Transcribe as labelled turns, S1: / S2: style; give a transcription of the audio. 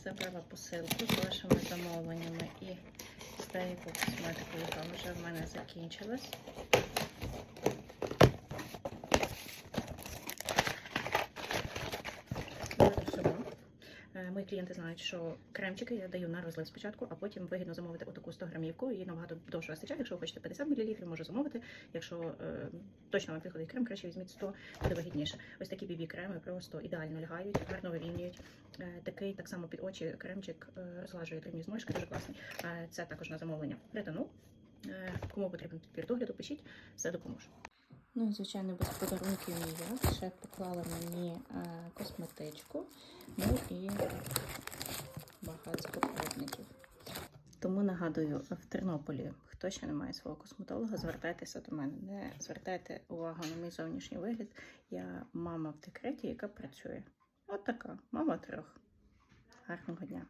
S1: Забрала посилку з вашими замовленнями і з деякою косметикою, яка вже в мене закінчилась. Мої клієнти знають, що кремчики я даю на розлив спочатку, а потім вигідно замовити отаку 100 грамівку. Її набагато довше вистачає. Якщо ви хочете 50 мл, можу замовити. Якщо точно вам підходить крем, краще візьміть 100, буде вигідніше. Ось такі BB-креми просто ідеально лягають, гарно вирівнюють. Такий так само під очі кремчик розгладжує дрібні зморшки, дуже класний. Це також на замовлення ретинол. Кому потрібен підбір догляду, пишіть, все допоможу. Ну і, звичайно, без подарунків ніяк. Ще поклала мені косметичку, ну і багатько пробників. Тому нагадую, в Тернополі, хто ще не має свого косметолога, звертайтеся до мене. Не звертайте увагу на мій зовнішній вигляд. Я мама в декреті, яка працює. От така, мама 3. Гарного дня.